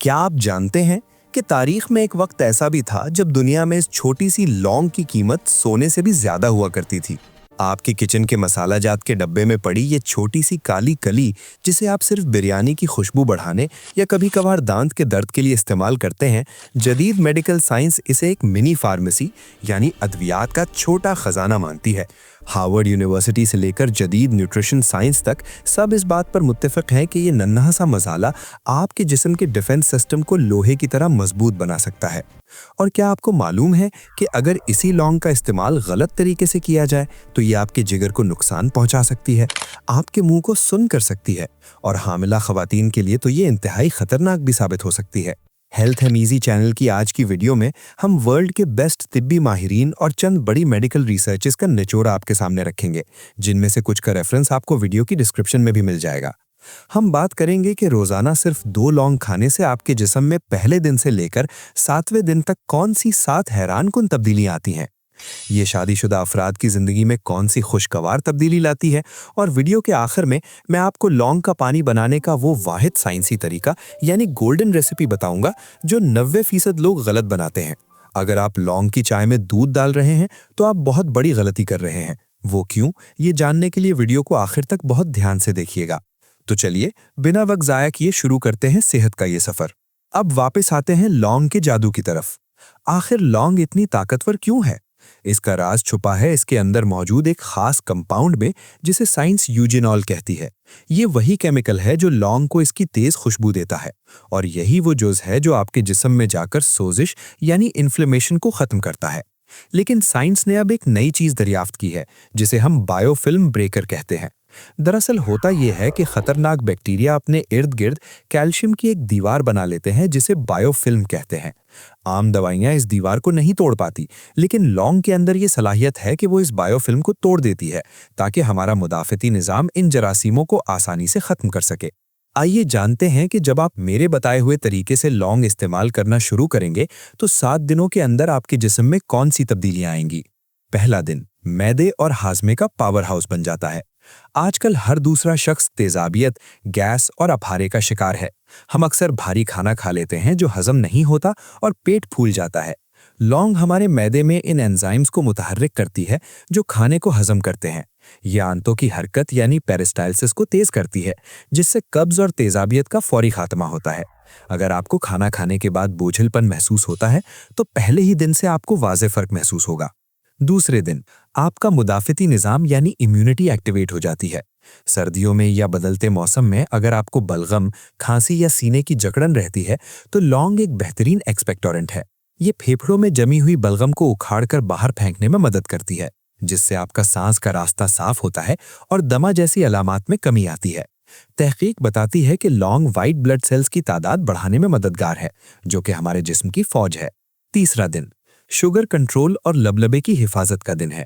क्या आप जानते हैं कि तारीख में एक वक्त ऐसा भी था जब दुनिया में इस छोटी सी लौंग की कीमत सोने से भी ज्यादा हुआ करती थी। आपके किचन के मसाला जात के डब्बे में पड़ी ये छोटी सी काली कली, जिसे आप सिर्फ बिरयानी की खुशबू बढ़ाने या कभी कभार दांत के दर्द के लिए इस्तेमाल करते हैं, जदीद मेडिकल साइंस इसे एक मिनी फार्मेसी यानी अद्वियात का छोटा खजाना मानती है। हार्वर्ड यूनिवर्सिटी से लेकर जदीद न्यूट्रिशन साइंस तक सब इस बात पर मुत्तफिक हैं कि ये नन्हा सा मसाला आपके जिस्म के डिफेंस सिस्टम को लोहे की तरह मजबूत बना सकता है। और क्या आपको मालूम है कि अगर इसी लौंग का इस्तेमाल गलत तरीके से किया जाए तो ये आपके जिगर को नुकसान पहुंचा सकती है, आपके मुंह को सुन्न कर सकती है और हामिला खवातीन के लिए तो ये इंतहाई खतरनाक भी साबित हो सकती है। हेल्थ एम ईजी चैनल की आज की वीडियो में हम वर्ल्ड के बेस्ट तिब्बी माहिरीन और चंद बड़ी मेडिकल रिसर्चेस का निचोड़ आपके सामने रखेंगे, जिनमें से कुछ का रेफरेंस आपको वीडियो की डिस्क्रिप्शन में भी मिल जाएगा। हम बात करेंगे कि रोजाना सिर्फ 2 लौंग खाने से आपके जिस्म में पहले दिन से लेकर 7वें दिन तक कौन सी 7 हैरानकुन तब्दीलियां आती हैं। ये शादीशुदा अफराद की जिंदगी में कौन सी खुशगवार तब्दीली लाती है। और वीडियो के आखिर में मैं आपको लौंग का पानी बनाने का वो वाहिद साइंसी तरीका यानी गोल्डन रेसिपी बताऊंगा जो 90% लोग गलत बनाते हैं। अगर आप लौंग की चाय में दूध डाल रहे हैं तो आप बहुत बड़ी गलती कर रहे हैं। वो क्यों, ये जानने के लिए वीडियो को आखिर तक बहुत ध्यान से देखिएगा। तो चलिए बिना वक्त जाया किए शुरू करते हैं सेहत का ये सफर। अब वापस आते हैं लौंग के जादू की तरफ। आखिर लौंग इतनी ताकतवर क्यों है? इसका राज छुपा है इसके अंदर मौजूद एक खास कंपाउंड में, जिसे साइंस यूजिनॉल कहती है। ये वही केमिकल है जो लौंग को इसकी तेज खुशबू देता है और यही वो जुज़ है जो आपके जिस्म में जाकर सोजिश यानी इन्फ्लेमेशन को खत्म करता है। लेकिन साइंस ने अब एक नई चीज दरियाफ्त की है जिसे हम बायोफिल्म ब्रेकर कहते हैं। दरअसल होता यह है कि खतरनाक बैक्टीरिया अपने इर्द गिर्द कैल्शियम की एक दीवार बना लेते हैं जिसे बायोफिल्म कहते हैं। आम दवाइयां इस दीवार को नहीं तोड़ पाती, लेकिन लौंग के अंदर ये सलाहियत है कि वो इस बायोफिल्म को तोड़ देती है ताकि हमारा मुदाफ़ती निज़ाम इन जरासीमों को आसानी से खत्म कर सके। आइए जानते हैं कि जब आप मेरे बताए हुए तरीके से लौंग इस्तेमाल करना शुरू करेंगे तो 7 दिनों के अंदर आपके जिस्म में कौन सी तब्दीलियां आएंगी। पहला दिन, मैदे और हाजमे का पावर हाउस बन जाता है। आजकल हर दूसरा शख्स तेजाबियत, गैस और अफारे का शिकार है। हम अक्सर भारी खाना खा लेते हैं जो हजम नहीं होता और पेट फूल जाता है। लौंग हमारे मैदे में इन एंजाइम्स को मुतहर्रिक करती है जो खाने को हजम करते हैं। ये आंतों की हरकत यानी पेरिस्टाल्सिस को तेज करती है, जिससे कब्ज और तेजाबियत का फौरी खात्मा होता है। अगर आपको खाना खाने के बाद बोझिलपन महसूस होता है तो पहले ही दिन से आपको वाज़े फर्क महसूस होगा। दूसरे दिन, आपका मुदाफ़ती निज़ाम यानी इम्यूनिटी एक्टिवेट हो जाती है। सर्दियों में या बदलते मौसम में अगर आपको बलगम, खांसी या सीने की जकड़न रहती है तो लौंग एक बेहतरीन एक्सपेक्टोरेंट है। ये फेफड़ों में जमी हुई बलगम को उखाड़कर बाहर फेंकने में मदद करती है, जिससे आपका सांस का रास्ता साफ होता है और दमा जैसी अलामात में कमी आती है। तहकीक बताती है कि लौंग वाइट ब्लड सेल्स की तादाद बढ़ाने में मददगार है, जो कि हमारे जिस्म की फौज है। तीसरा दिन, शुगर कंट्रोल और लबलबे की हिफाजत का दिन है।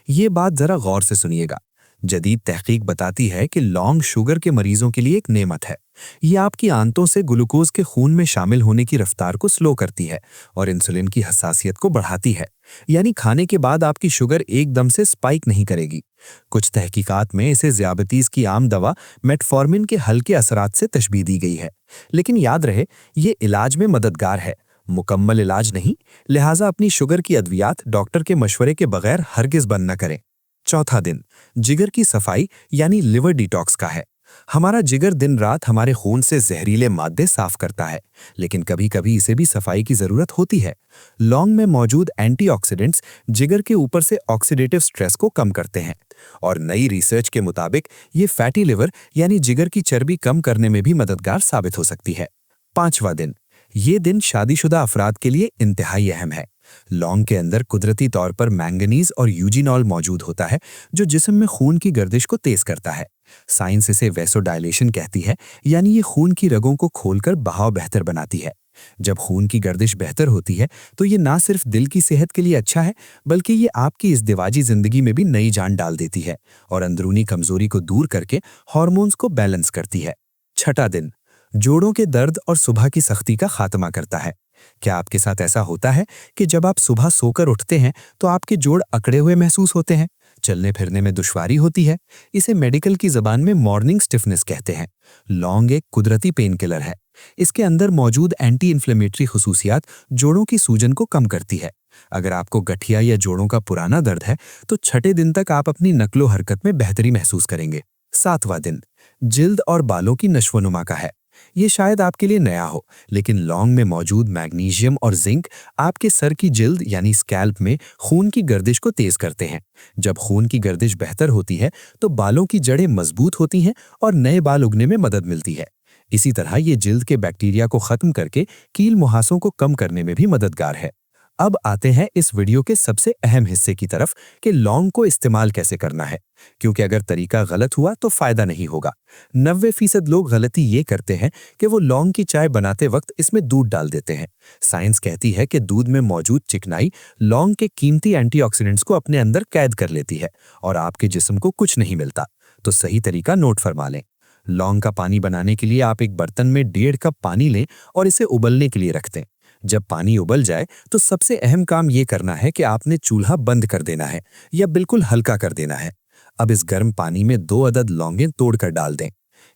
ये बात जरा गौर से सुनिएगा। जदीद तहकीक बताती है कि लौंग शुगर के मरीजों के लिए एक नेमत है। ये आपकी आंतों से ग्लूकोज के खून में शामिल होने की रफ्तार को स्लो करती है और इंसुलिन की हसासियत को बढ़ाती है, यानी खाने के बाद आपकी शुगर एकदम से स्पाइक नहीं करेगी। कुछ तहकीकात में इसे ज़ियाबतीज़ की आम दवा मेटफॉर्मिन के हल्के असरात से तशबीह दी गई है। लेकिन याद रहे, ये इलाज में मददगार है, मुकम्मल इलाज नहीं। लिहाजा अपनी शुगर की अद्वियात डॉक्टर के मशवरे के बगैर हरगिज बंद न करें। चौथा दिन, जिगर की सफाई यानी लिवर डिटॉक्स का है। हमारा जिगर दिन रात हमारे खून से जहरीले मादे साफ करता है, लेकिन कभी कभी इसे भी सफाई की जरूरत होती है। लौंग में मौजूद एंटीऑक्सीडेंट्स जिगर के ऊपर से ऑक्सीडेटिव स्ट्रेस को कम करते हैं और नई रिसर्च के मुताबिक ये फैटी लिवर यानी जिगर की चर्बी कम करने में भी मददगार साबित हो सकती है। पांचवा दिन, ये दिन शादीशुदा अफराद के लिए इंतहाई अहम है। लौंग के अंदर कुदरती तौर पर मैंगनीज और यूजिनॉल मौजूद होता है जो जिस्म में खून की गर्दिश को तेज करता है। साइंस इसे वैसोडायलेशन कहती है, यानी ये खून की रगों को खोलकर बहाव बेहतर बनाती है। जब खून की गर्दिश बेहतर होती है तो ये ना सिर्फ दिल की सेहत के लिए अच्छा है, बल्कि ये आपकी इज़दिवाजी जिंदगी में भी नई जान डाल देती है और अंदरूनी कमजोरी को दूर करके हार्मोन्स को बैलेंस करती है। छठा दिन, जोड़ों के दर्द और सुबह की सख्ती का खात्मा करता है। क्या आपके साथ ऐसा होता है कि जब आप सुबह सोकर उठते हैं तो आपके जोड़ अकड़े हुए महसूस होते हैं, चलने फिरने में दुश्वारी होती है? इसे मेडिकल की जबान में मॉर्निंग स्टिफनेस कहते हैं। लौंग एक कुदरती पेन किलर है। इसके अंदर मौजूद एंटी इन्फ्लेमेटरी खुसूसियात जोड़ों की सूजन को कम करती है। अगर आपको गठिया या जोड़ों का पुराना दर्द है तो छठे दिन तक आप अपनी नकलो हरकत में बेहतरी महसूस करेंगे। सातवां दिन जिल्द और बालों की नश्वनुमा का है। ये शायद आपके लिए नया हो, लेकिन लौंग में मौजूद मैग्नीशियम और जिंक आपके सर की जिल्द यानी स्कैल्प में खून की गर्दिश को तेज करते हैं। जब खून की गर्दिश बेहतर होती है तो बालों की जड़ें मजबूत होती हैं और नए बाल उगने में मदद मिलती है। इसी तरह ये जिल्द के बैक्टीरिया को खत्म करके कील मुहासों को कम करने में भी मददगार है। अब आते हैं इस वीडियो के सबसे अहम हिस्से की तरफ कि लौंग को इस्तेमाल कैसे करना है, क्योंकि अगर तरीका गलत हुआ तो फायदा नहीं होगा। 90% लोग गलती ये करते हैं कि वो लौंग की चाय बनाते वक्त इसमें दूध डाल देते हैं। साइंस कहती है कि दूध में मौजूद चिकनाई लौंग के कीमती एंटीऑक्सीडेंट्स को अपने अंदर कैद कर लेती है और आपके जिस्म को कुछ नहीं मिलता। तो सही तरीका नोट फरमा लें। लौंग का पानी बनाने के लिए आप एक बर्तन में 1.5 कप पानी लें और इसे उबलने के लिए रख दें। जब पानी उबल जाए तो सबसे अहम काम यह करना है कि आपने चूल्हा बंद कर देना है या बिल्कुल हल्का कर देना है। अब इस गर्म पानी में 2 अदद लौंगें तोड़कर डाल दें।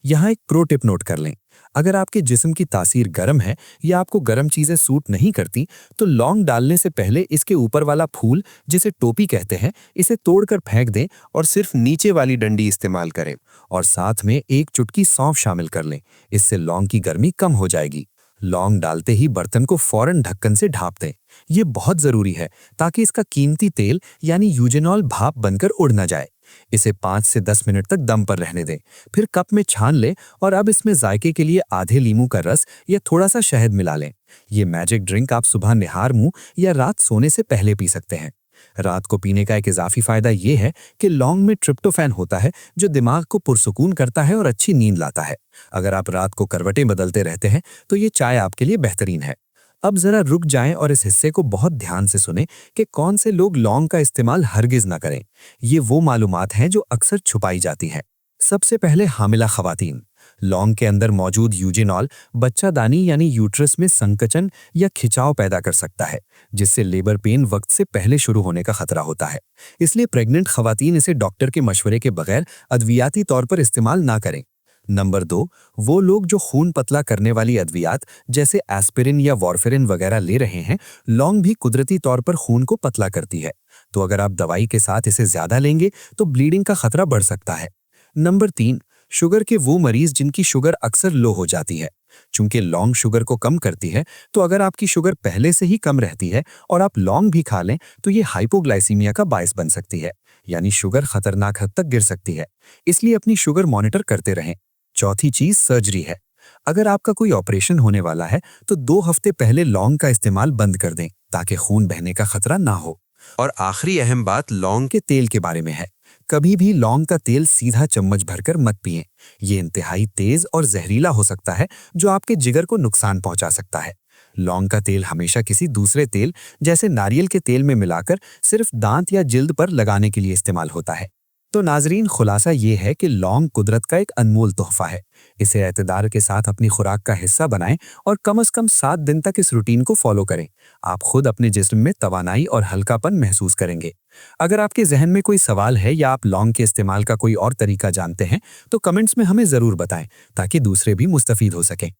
यहाँ एक प्रो टिप नोट कर लें। अगर आपके जिस्म की तासीर गर्म है या आपको गर्म चीजें सूट नहीं करती तो लौंग डालने से पहले इसके ऊपर वाला फूल, जिसे टोपी कहते हैं, इसे तोड़कर फेंक दें और सिर्फ नीचे वाली डंडी इस्तेमाल करें और साथ में 1 चुटकी सौंफ शामिल कर लें। इससे लौंग की गर्मी कम हो जाएगी। लौंग डालते ही बर्तन को फौरन ढक्कन से ढाँप दें। ये बहुत जरूरी है ताकि इसका कीमती तेल यानी यूजेनॉल भाप बनकर उड़ न जाए। इसे 5 से 10 मिनट तक दम पर रहने दें, फिर कप में छान लें और अब इसमें जायके के लिए आधे लीमू का रस या थोड़ा सा शहद मिला लें। ये मैजिक ड्रिंक आप सुबह निहार मुंह या रात सोने से पहले पी सकते हैं। रात को पीने का एक इजाफी फायदा यह है कि लौंग में ट्रिप्टोफैन होता है जो दिमाग को पुरसुकून करता है और अच्छी नींद लाता है। अगर आप रात को करवटें बदलते रहते हैं तो ये चाय आपके लिए बेहतरीन है। अब जरा रुक जाएं और इस हिस्से को बहुत ध्यान से सुनें कि कौन से लोग लौंग का इस्तेमाल हरगिज ना करें। ये वो मालूमात हैं जो अक्सर छुपाई जाती हैं। सबसे पहले हामिला खवातीन। लौंग के अंदर मौजूद यूजेनॉल बच्चादानी यानी यूट्रस में संकुचन या खिंचाव पैदा कर सकता है, जिससे लेबर पेन वक्त से पहले शुरू होने का खतरा होता है। इसलिए प्रेग्नेंट खवातीन इसे डॉक्टर के मशवरे के बगैर अद्वियाती तौर पर इस्तेमाल ना करें। नंबर 2, वो लोग जो खून पतला करने वाली अद्वियात जैसे एस्पिरिन या वॉरफेरिन वगैरह ले रहे हैं। लौंग भी कुदरती तौर पर खून को पतला करती है, तो अगर आप दवाई के साथ इसे ज्यादा लेंगे तो ब्लीडिंग का खतरा बढ़ सकता है। नंबर 3, शुगर के वो मरीज जिनकी शुगर अक्सर लो हो जाती है। चूंकि लौंग शुगर को कम करती है, तो अगर आपकी शुगर पहले से ही कम रहती है और आप लौंग भी खा लें तो ये हाइपोग्लाइसीमिया का बायस बन सकती है, यानी शुगर खतरनाक हद तक गिर सकती है। इसलिए अपनी शुगर मॉनिटर करते रहें। चौथी चीज सर्जरी है। अगर आपका कोई ऑपरेशन होने वाला है तो 2 हफ्ते पहले लौंग का इस्तेमाल बंद कर दें ताकि खून बहने का खतरा ना हो। और आखिरी अहम बात लौंग के तेल के बारे में है। कभी भी लौंग का तेल सीधा चम्मच भरकर मत पिएं। ये इंतहाई तेज और जहरीला हो सकता है जो आपके जिगर को नुकसान पहुंचा सकता है। लौंग का तेल हमेशा किसी दूसरे तेल जैसे नारियल के तेल में मिलाकर सिर्फ दांत या जिल्द पर लगाने के लिए इस्तेमाल होता है। तो नाजरीन, खुलासा ये है कि लौंग कुदरत का एक अनमोल तोहफा है। इसे एतदार के साथ अपनी खुराक का हिस्सा बनाएं और कम से कम 7 दिन तक इस रूटीन को फॉलो करें। आप खुद अपने जिस्म में तवानाई और हल्कापन महसूस करेंगे। अगर आपके जहन में कोई सवाल है या आप लौंग के इस्तेमाल का कोई और तरीका जानते हैं तो कमेंट्स में हमें ज़रूर बताएं ताकि दूसरे भी मुस्तफीद हो सकें।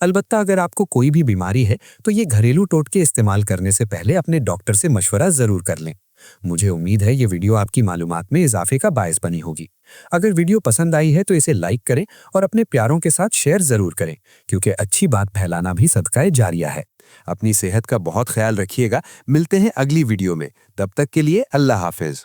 अलबत्ता अगर आपको कोई भी बीमारी है तो ये घरेलू टोटके इस्तेमाल करने से पहले अपने डॉक्टर से मशवरा ज़रूर कर लें। मुझे उम्मीद है ये वीडियो आपकी मालूमात में इजाफे का बायस बनी होगी। अगर वीडियो पसंद आई है तो इसे लाइक करें और अपने प्यारों के साथ शेयर जरूर करें, क्योंकि अच्छी बात फैलाना भी सदका जारिया है। अपनी सेहत का बहुत ख्याल रखिएगा। मिलते हैं अगली वीडियो में। तब तक के लिए अल्लाह हाफिज।